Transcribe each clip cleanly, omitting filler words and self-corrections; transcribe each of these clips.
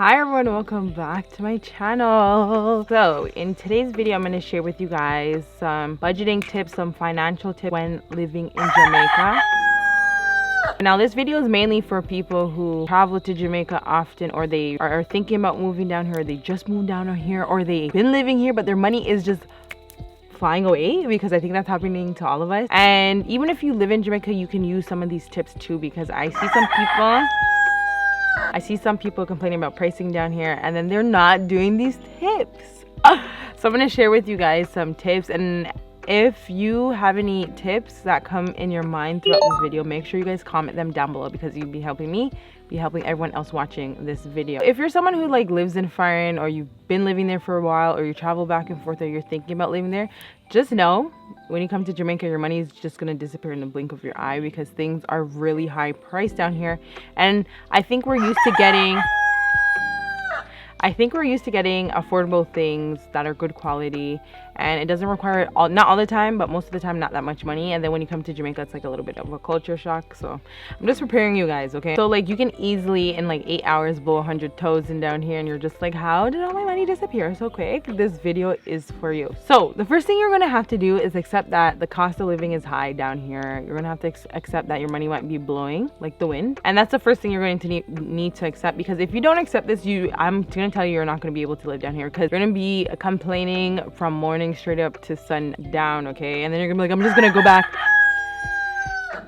Hi everyone, welcome back to my channel. So in today's video I'm going to share with you guys some budgeting tips, some financial tips when living in Jamaica. Now this video is mainly for people who travel to Jamaica often, or they are thinking about moving down here, or they just moved down here, or they've been living here but their money is just flying away, because I think that's happening to all of us. And even if you live in Jamaica, you can use some of these tips too, because I see some people complaining about pricing down here and then they're not doing these tips. So I'm going to share with you guys some tips, and if you have any tips that come in your mind throughout this video, make sure you guys comment them down below, because you'd be helping me, be helping everyone else watching this video. If you're someone who lives in foreign, or you've been living there for a while, or you travel back and forth, or you're thinking about living there, just know when you come to Jamaica, your money is just going to disappear in the blink of your eye, because things are really high priced down here. And I think we're used to getting affordable things that are good quality, and it doesn't require not all the time, but most of the time not that much money. And then when you come to Jamaica, it's like a little bit of a culture shock. So I'm just preparing you guys, okay? So you can easily in 8 hours blow 100,000 down here, and you're just like, how did all my money disappear so quick? This video is for you. So the first thing you're gonna have to do is accept that the cost of living is high down here. You're gonna have to accept that your money might be blowing like the wind, and that's the first thing you're going to need to accept, because if you don't accept this, I'm gonna tell you, you're not going to be able to live down here, because you're going to be complaining from morning straight up to sundown, okay? And then you're gonna be like, I'm just gonna go back.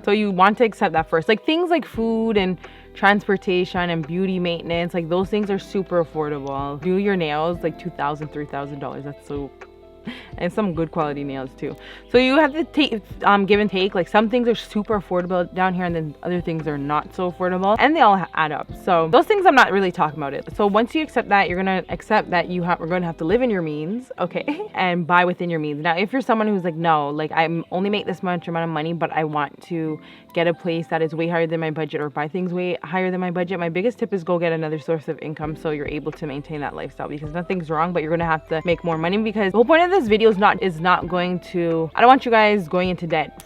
So you want to accept that first. Things like food and transportation and beauty maintenance, those things are super affordable. Do your nails, $2,000, $3,000. That's so, and some good quality nails too. So you have to take give and take. Some things are super affordable down here, and then other things are not so affordable, and they all add up. So those things, I'm not really talking about it. So once you accept that, you're gonna accept that we're gonna have to live in your means, okay, and buy within your means. Now if you're someone who's no, I only make this much amount of money, but I want to get a place that is way higher than my budget, or buy things way higher than my budget, my biggest tip is go get another source of income, so you're able to maintain that lifestyle, because nothing's wrong, but you're gonna have to make more money. Because the whole point of this video is not going to, I don't want you guys going into debt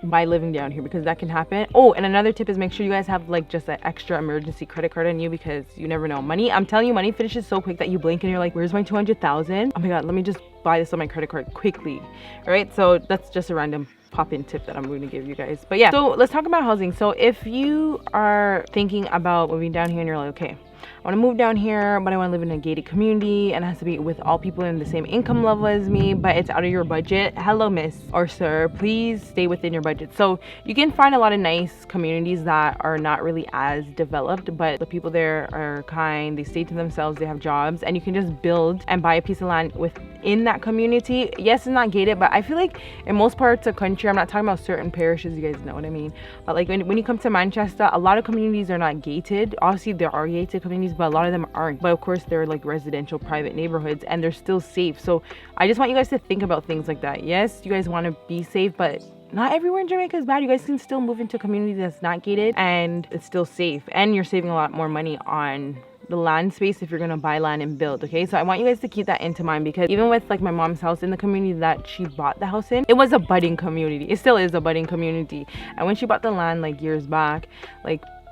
by living down here, because that can happen. Oh, and another tip is make sure you guys have just an extra emergency credit card on you, because you never know. Money, I'm telling you, money finishes so quick that you blink and you're like, where's my 200,000? Oh my god, let me just buy this on my credit card quickly. All right, so that's just a random pop-in tip that I'm going to give you guys. But yeah, so let's talk about housing. So if you are thinking about moving down here and you're like, okay, I want to move down here, but I want to live in a gated community, and it has to be with all people in the same income level as me, but it's out of your budget. Hello, miss or sir, please stay within your budget. So you can find a lot of nice communities that are not really as developed, but the people there are kind, they stay to themselves, they have jobs, and you can just build and buy a piece of land within that community. Yes, it's not gated, but I feel like in most parts of the country, I'm not talking about certain parishes, you guys know what I mean, but when you come to Manchester, a lot of communities are not gated. Obviously there are gated communities, but a lot of them aren't. But of course they're residential private neighborhoods, and they're still safe. So I just want you guys to think about things like that. Yes, you guys want to be safe, but not everywhere in Jamaica is bad. You guys can still move into a community that's not gated and it's still safe, and you're saving a lot more money on the land space if you're gonna buy land and build, okay? So I want you guys to keep that into mind, because even with my mom's house, in the community that she bought the house in, it was a budding community. It still is a budding community. And when she bought the land years back,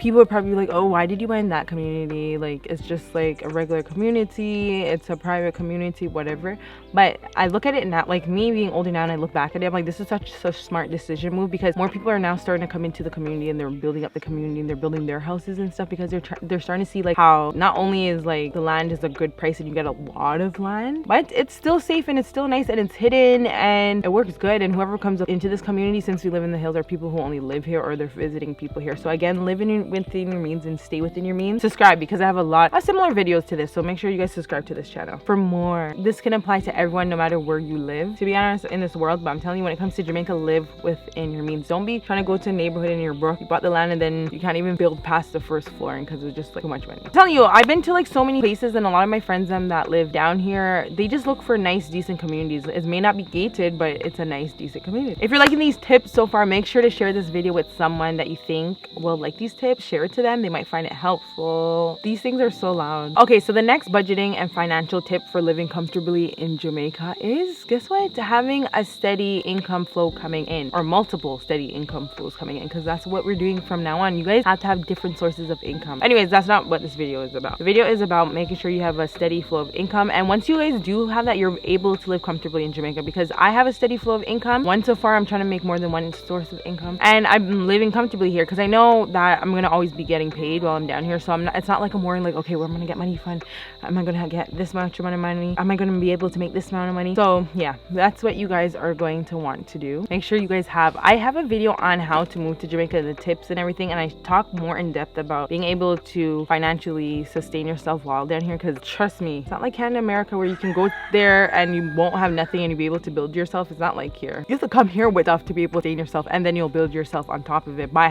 people would probably be like, oh, why did you buy in that community? It's just a regular community, it's a private community, whatever. But I look at it now, me being older now, and I look back at it, I'm like, this is such a smart decision move, because more people are now starting to come into the community, and they're building up the community, and they're building their houses and stuff, because they're starting to see how not only is the land is a good price and you get a lot of land, but it's still safe, and it's still nice, and it's hidden, and it works good. And whoever comes into this community, since we live in the hills, are people who only live here, or they're visiting people here. So again, living within your means and stay within your means. Subscribe, because I have a lot of similar videos to this, so make sure you guys subscribe to this channel for more. This can apply to everyone, no matter where you live, to be honest, in this world. But I'm telling you, when it comes to Jamaica, live within your means. Don't be trying to go to a neighborhood and you're broke, you bought the land, and then you can't even build past the first floor because it's just too much money. I'm telling you, I've been to so many places, and a lot of my friends that live down here, they just look for nice, decent communities. It may not be gated, but it's a nice, decent community. If you're liking these tips so far, make sure to share this video with someone that you think will like these tips. tip, share it to them. They might find it helpful. These things are so loud. Okay, so the next budgeting and financial tip for living comfortably in Jamaica is, guess what? Having a steady income flow coming in, or multiple steady income flows coming in, because that's what we're doing from now on. You guys have to have different sources of income. Anyways, that's not what this video is about. The video is about making sure you have a steady flow of income, and once you guys do have that, you're able to live comfortably in Jamaica, because I have a steady flow of income. So far I'm trying to make more than one source of income, and I'm living comfortably here because I know that I'm gonna always be getting paid while I'm down here. So it's not like I'm worrying like, okay, where am I gonna get money from? Am I gonna get this much amount of money? Am I gonna be able to make this amount of money? So yeah, that's what you guys are going to want to do. Make sure you guys I have a video on how to move to Jamaica, the tips and everything, and I talk more in depth about being able to financially sustain yourself while down here, because trust me, it's not like Canada, America, where you can go there and you won't have nothing and you'll be able to build yourself. It's not like here. You have to come here with stuff to be able to sustain yourself, and then you'll build yourself on top of it by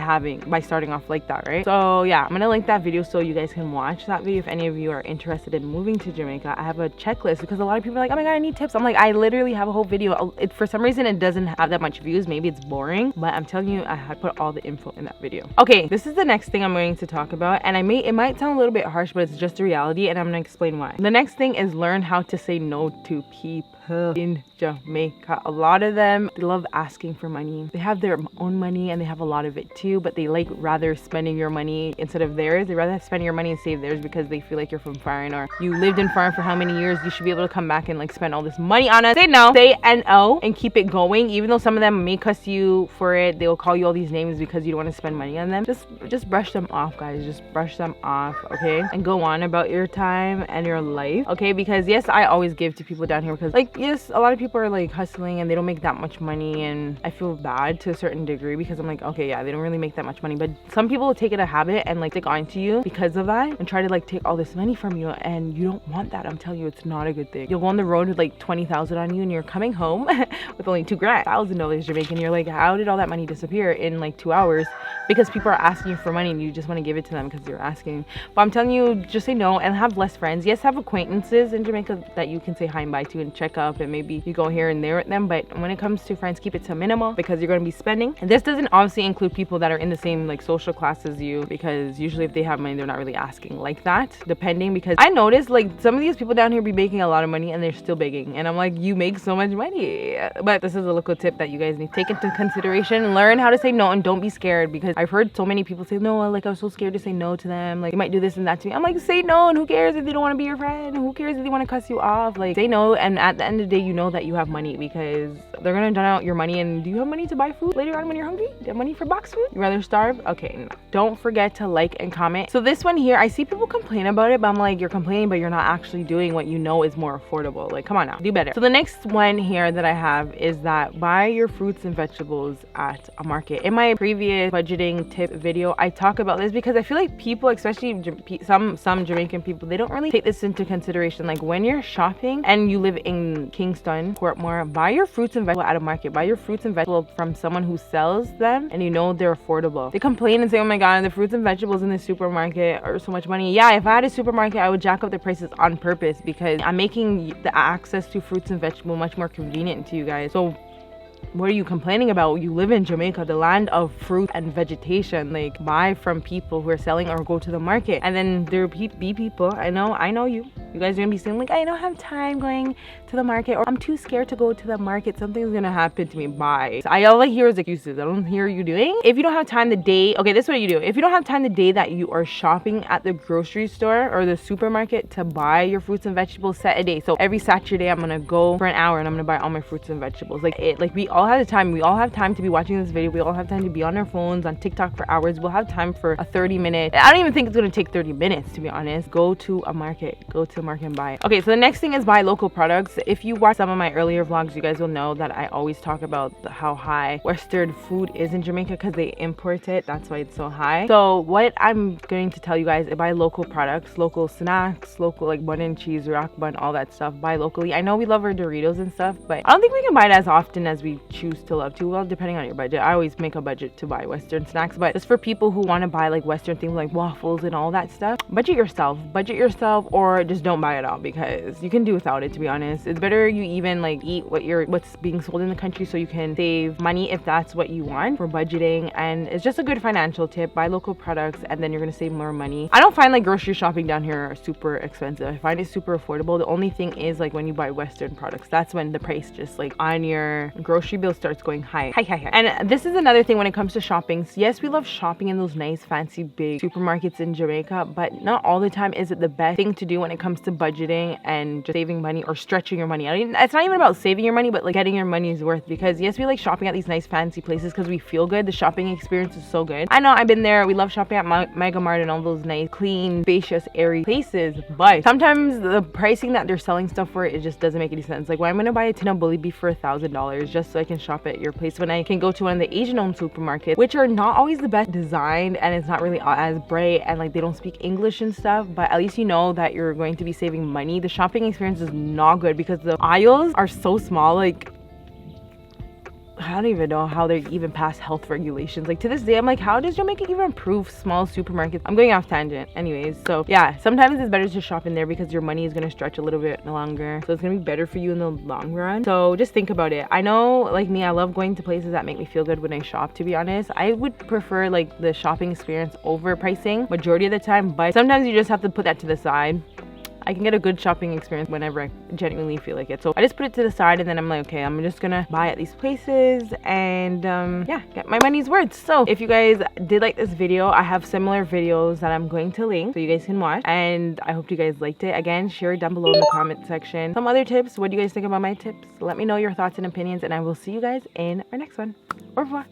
starting off like that, right? So yeah, I'm gonna link that video so you guys can watch that video if any of you are interested in moving to Jamaica. I have a checklist because a lot of people are like, oh my god, I need tips. I'm like, I literally have a whole video. For some reason it doesn't have that much views. Maybe it's boring, but I'm telling you, I put all the info in that video. Okay, this is the next thing I'm going to talk about, and it might sound a little bit harsh, but it's just the reality, and I'm gonna explain why. The next thing is learn how to say no to people in Jamaica. A lot of them, they love asking for money. They have their own money and they have a lot of it too, but they like rather spending your money instead of theirs. They rather spend your money and save theirs because they feel like you're from foreign, or you lived in foreign for how many years, you should be able to come back and like spend all this money on us. Say no, say no, and keep it going. Even though some of them may cuss you for it, they'll call you all these names because you don't want to spend money on them. Just brush them off, guys. Just brush them off, okay? And go on about your time and your life, okay? Because yes, I always give to people down here because like, yes, a lot of people are like hustling and they don't make that much money, and I feel bad to a certain degree because I'm like, okay, yeah, they don't really make that much money, but some people will take it a habit and like stick on to you because of that and try to like take all this money from you, and you don't want that. I'm telling you, it's not a good thing. You'll go on the road with like 20,000 on you and you're coming home with only $2,000 Jamaican. You're like, how did all that money disappear in like 2 hours? Because people are asking you for money and you just want to give it to them because you're asking. But I'm telling you, just say no and have less friends. Yes, have acquaintances in Jamaica that you can say hi and bye to and check up, and maybe you go here and there with them, but when it comes to friends, keep it to a minimal because you're going to be spending. And this doesn't obviously include people that are in the same like social class as you, because usually if they have money, they're not really asking like that, depending, because I noticed like some of these people down here be making a lot of money and they're still begging, and I'm like, you make so much money. But this is a little tip that you guys need to take into consideration. Learn how to say no and don't be scared, because I've heard so many people say no, like I was so scared to say no to them, like they might do this and that to me. I'm like, say no, and who cares if they don't want to be your friend? Who cares if they want to cuss you off? Like, say no, and at the end of the day, you know that you have money, because they're gonna done out your money. And do you have money to buy food later on when you're hungry? Do you have money for box food? You rather starve? Okay, no. Don't forget to like and comment. So this one here, I see people complain about it, but I'm like, you're complaining, but you're not actually doing what you know is more affordable. Like, come on now, do better. So the next one here that I have is that buy your fruits and vegetables at a market. In my previous budgeting tip video, I talk about this because I feel like people, especially some Jamaican people, they don't really take this into consideration. Like when you're shopping and you live in Kingston, Portmore, buy your fruits and vegetables at a market. Buy your fruits and vegetables from someone who sells them and you know they're affordable. They complain and say, oh my god, the fruits and vegetables in the supermarket are so much money. Yeah, if I had a supermarket, I would jack up the prices on purpose because I'm making the access to fruits and vegetables much more convenient to you guys. So what are you complaining about? You live in Jamaica, the land of fruit and vegetation. Like, buy from people who are selling or go to the market. And then there be people, I know you guys are gonna be saying like, I don't have time going to the market, or I'm too scared to go to the market, something's gonna happen to me. Bye. So all I hear is excuses. I don't hear you doing. If you don't have time the day, okay, this is what you do. If you don't have time the day that you are shopping at the grocery store or the supermarket to buy your fruits and vegetables, set a day. So every Saturday I'm gonna go for an hour and I'm gonna buy all my fruits and vegetables. Like we all have the time. We all have time to be watching this video. We all have time to be on our phones, on TikTok for hours. We'll have time for a 30-minute. I don't even think it's gonna take 30 minutes, to be honest. Go to a market. Go to the market and buy it. Okay, so the next thing is buy local products. If you watch some of my earlier vlogs, you guys will know that I always talk about how high Western food is in Jamaica because they import it. That's why it's so high. So what I'm going to tell you guys is buy local products, local snacks, local like bun and cheese, rock bun, all that stuff. Buy locally. I know we love our Doritos and stuff, but I don't think we can buy it as often as we choose to love to. Well, depending on your budget. I always make a budget to buy Western snacks, but just for people who want to buy like Western things like waffles and all that stuff, budget yourself, or just don't buy it all because you can do without it, to be honest. It's better you even like eat what's being sold in the country so you can save money if that's what you want for budgeting. And it's just a good financial tip. Buy local products and then you're gonna save more money. I don't find like grocery shopping down here super expensive. I find it super affordable. The only thing is like when you buy Western products, that's when the price just like on your grocery bill starts going high. And this is another thing when it comes to shopping. So yes, we love shopping in those nice fancy big supermarkets in Jamaica, but not all the time is it the best thing to do when it comes to budgeting and just saving money or stretching your money. It's not even about saving your money, but like getting your money's worth, because yes, we like shopping at these nice fancy places because we feel good. The shopping experience is so good. I know, I've been there. We love shopping at Mega Mart and all those nice, clean, spacious, airy places, but sometimes the pricing that they're selling stuff for, it just doesn't make any sense. Like, why am I gonna buy a tin of bully beef for $1,000 just so I can shop at your place when I can go to one of the Asian-owned supermarkets, which are not always the best designed and it's not really as bright and like they don't speak English and stuff, but at least you know that you're going to be saving money. The shopping experience is not good because the aisles are so small. Like, I don't even know how they even pass health regulations. Like, to this day, I'm like, how does Jamaica even approve small supermarkets? I'm going off tangent. Anyways, so yeah, sometimes it's better to shop in there because your money is going to stretch a little bit longer. So it's going to be better for you in the long run. So just think about it. I know, like me, I love going to places that make me feel good when I shop, to be honest. I would prefer like the shopping experience over pricing majority of the time, but sometimes you just have to put that to the side. I can get a good shopping experience whenever I genuinely feel like it. So I just put it to the side and then I'm like, okay, I'm just gonna buy at these places and yeah, get my money's worth. So if you guys did like this video, I have similar videos that I'm going to link so you guys can watch, and I hope you guys liked it. Again, share it down below in the comment section. Some other tips. What do you guys think about my tips? Let me know your thoughts and opinions, and I will see you guys in our next one. Au revoir.